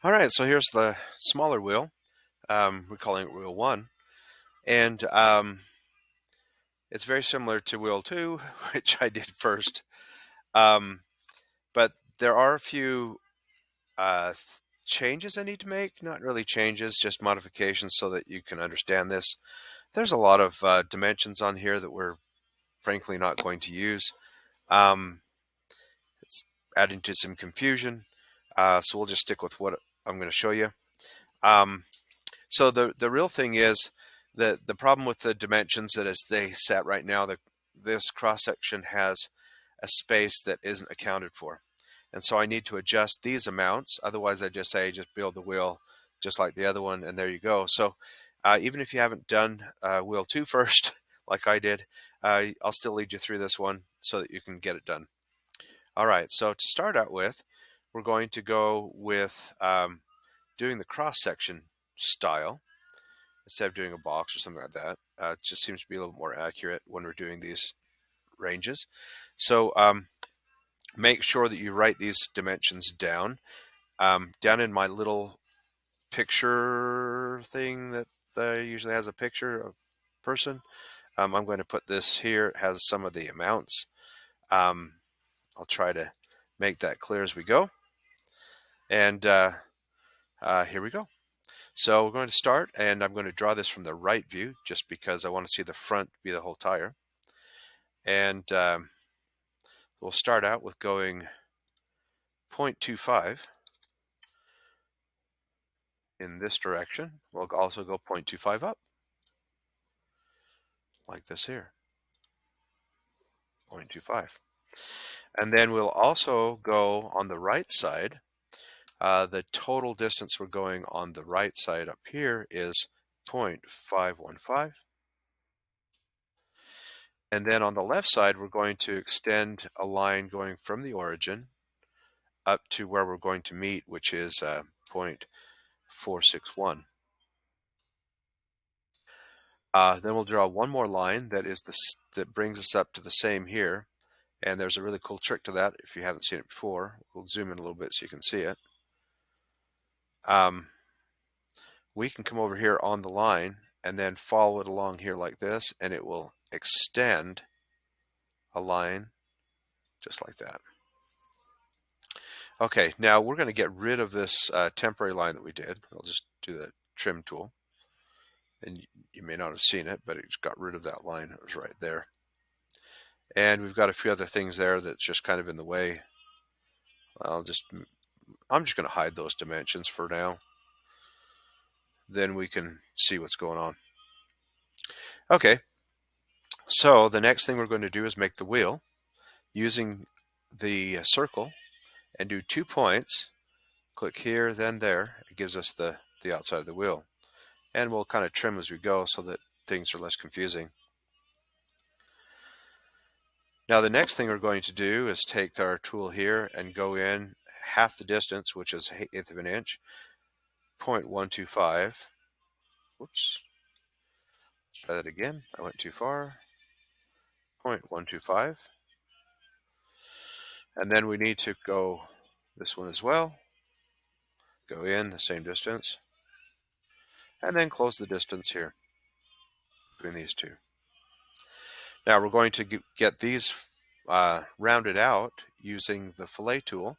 All right, so here's the smaller wheel. We're calling it wheel one, and it's very similar to wheel two, which I did first. Um, but there are a few uh, changes I need to make. Not really changes, just modifications so that you can understand this. There's a lot of dimensions on here that we're frankly not going to use. Um, it's adding to some confusion, so we'll just stick with what I'm going to show you. Um, So the real thing is that the problem with the dimensions that as they set right now, this cross section has a space that isn't accounted for. And so I need to adjust these amounts. Otherwise I just say, just build the wheel just like the other one, and there you go. So even if you haven't done wheel two first, like I did, I'll still lead you through this one so that you can get it done. All right, so to start out with, we're going to go with doing the cross section style instead of doing a box or something like that. It just seems to be a little more accurate when we're doing these ranges. So make sure that you write these dimensions down. Down in my little picture thing that usually has a picture of a person, I'm going to put this here. It has some of the amounts. I'll try to make that clear as we go. And here we go. So we're going to start, and I'm going to draw this from the right view just because I want to see the front be the whole tire. And we'll start out with going 0.25 in this direction. We'll also go 0.25 up, like this here, 0.25. And then we'll also go on the right side. The total distance we're going on the right side up here is 0.515. And then on the left side, we're going to extend a line going from the origin up to where we're going to meet, which is 0.461. Then we'll draw one more line that brings us up to the same here. And there's a really cool trick to that if you haven't seen it before. We'll zoom in a little bit so you can see it. We can come over here on the line and then follow it along here like this, and it will extend a line just like that. Okay, now we're going to get rid of this temporary line that we did. I'll just do the trim tool. And you may not have seen it, but it just got rid of that line. It was right there. And we've got a few other things there that's just kind of in the way. I'm just going to hide those dimensions for now. Then we can see what's going on. Okay, so the next thing we're going to do is make the wheel using the circle and do 2 points. Click here, then there. It gives us the outside of the wheel. And we'll kind of trim as we go so that things are less confusing. Now the next thing we're going to do is take our tool here and go in half the distance, which is 1/8 of an inch, 0.125. Whoops. Let's try that again. I went too far. 0.125. And then we need to go this one as well. Go in the same distance. And then close the distance here between these two. Now we're going to get these rounded out using the fillet tool.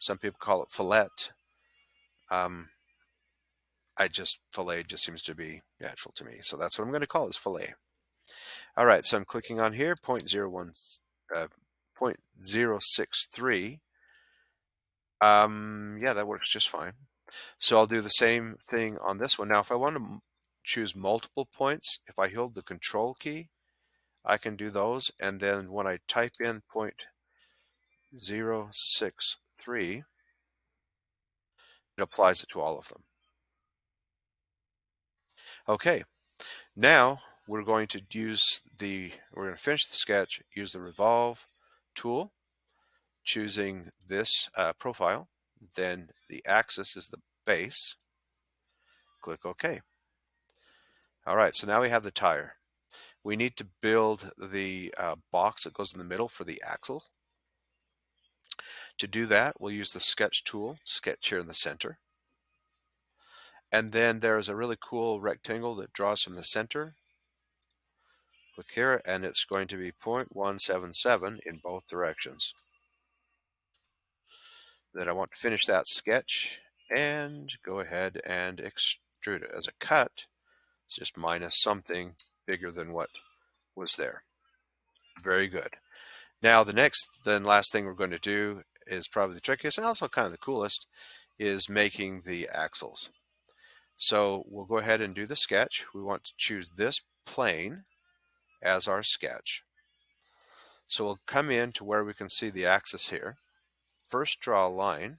Some people call it fillet. Fillet just seems to be natural to me. So that's what I'm going to call it, is fillet. All right, so I'm clicking on here, 0.063. Yeah, that works just fine. So I'll do the same thing on this one. Now, if I want to choose multiple points, if I hold the control key, I can do those. And then when I type in 0.063, it applies it to all of them. Okay, now we're going to finish the sketch, use the revolve tool, choosing this profile, then the axis is the base. Click OK. All right, so now we have the tire. We need to build the box that goes in the middle for the axle. To do that, we'll use the sketch tool, sketch here in the center. And then there's a really cool rectangle that draws from the center. Click here, and it's going to be 0.177 in both directions. Then I want to finish that sketch and go ahead and extrude it. As a cut, it's just minus something bigger than what was there. Very good. Now the last thing we're going to do is probably the trickiest and also kind of the coolest, is making the axles. So we'll go ahead and do the sketch. We want to choose this plane as our sketch. So we'll come in to where we can see the axis here. First, draw a line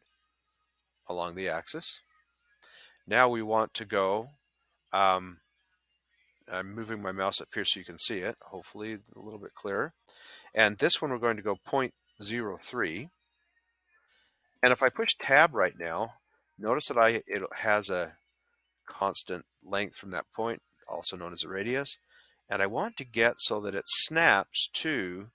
along the axis. Now we want to go, I'm moving my mouse up here so you can see it, hopefully a little bit clearer. And this one we're going to go 0.03. And if I push tab right now, notice that it has a constant length from that point, also known as a radius. And I want to get so that it snaps to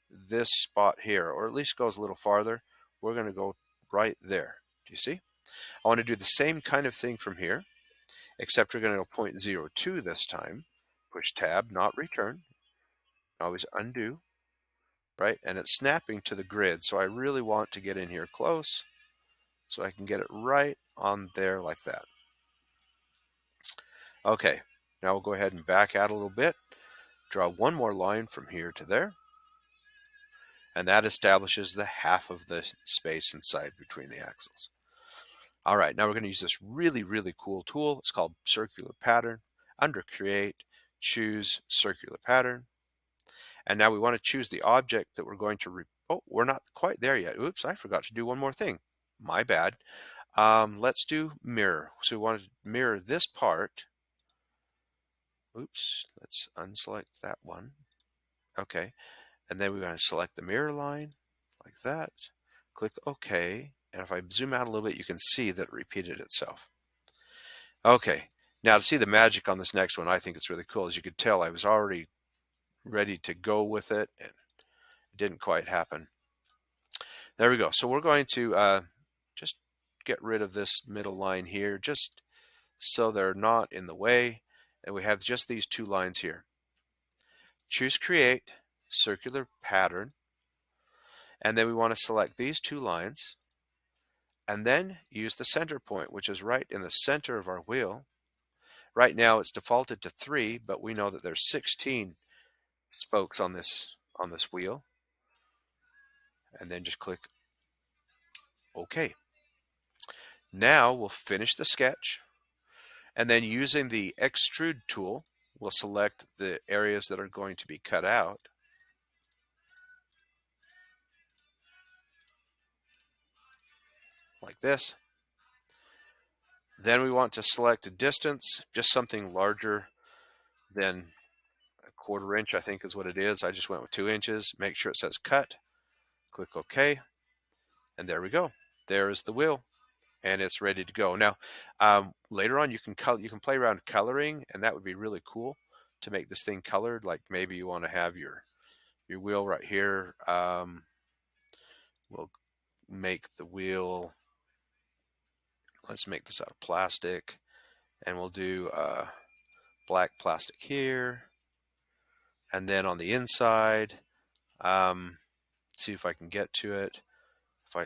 this spot here, or at least goes a little farther. We're going to go right there. Do you see? I want to do the same kind of thing from here, except we're going to go 0.02 this time. Push tab, not return. Always undo, right? And it's snapping to the grid. So I really want to get in here close so I can get it right on there like that. Okay, now we'll go ahead and back out a little bit. Draw one more line from here to there. And that establishes the half of the space inside between the axles. All right, now we're going to use this really, really cool tool. It's called Circular Pattern. Under Create, choose Circular Pattern. And now we want to choose the object that we're going to, oh, we're not quite there yet. Oops, I forgot to do one more thing. My bad. Let's do mirror. So we want to mirror this part. Oops, let's unselect that one. Okay, and then we're going to select the mirror line like that. Click OK. And if I zoom out a little bit, you can see that it repeated itself. Okay, now to see the magic on this next one, I think it's really cool. As you could tell, I was already ready to go with it, and it didn't quite happen. There we go. So we're going to just get rid of this middle line here, just so they're not in the way. And we have just these two lines here. Choose Create, Circular Pattern. And then we want to select these two lines. And then use the center point, which is right in the center of our wheel. Right now it's defaulted to 3, but we know that there's 16 spokes on this wheel. And then just click OK. Now we'll finish the sketch. And then using the Extrude tool, we'll select the areas that are going to be cut out. Like this. Then we want to select a distance, just something larger than a 1/4 inch, I think is what it is. I just went with 2 inches. Make sure it says cut. Click OK. And there we go. There is the wheel, and it's ready to go. Now, later on, you can play around coloring, and that would be really cool to make this thing colored. Like maybe you want to have your wheel right here. We'll make the wheel. Let's make this out of plastic, and we'll do black plastic here, and then on the inside, see if I can get to it.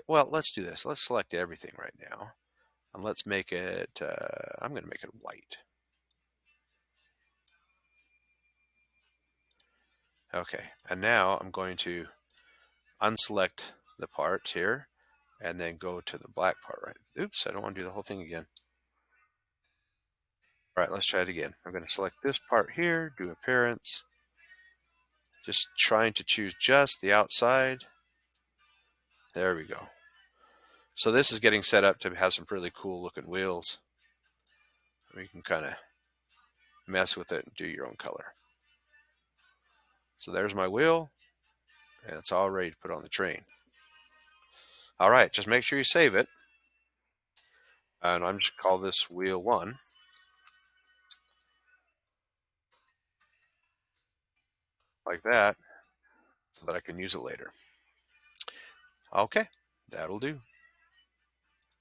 Well, let's do this. Let's select everything right now, and let's make it. I'm going to make it white. Okay, and now I'm going to unselect the part here, and then go to the black part. Right. Oops, I don't want to do the whole thing again. All right, let's try it again. I'm going to select this part here, do appearance. Just trying to choose just the outside. There we go. So this is getting set up to have some really cool looking wheels. You can kind of mess with it and do your own color. So there's my wheel, and it's all ready to put on the train. All right, just make sure you save it. And I'm just call this wheel 1. Like that, so that I can use it later. Okay, that'll do.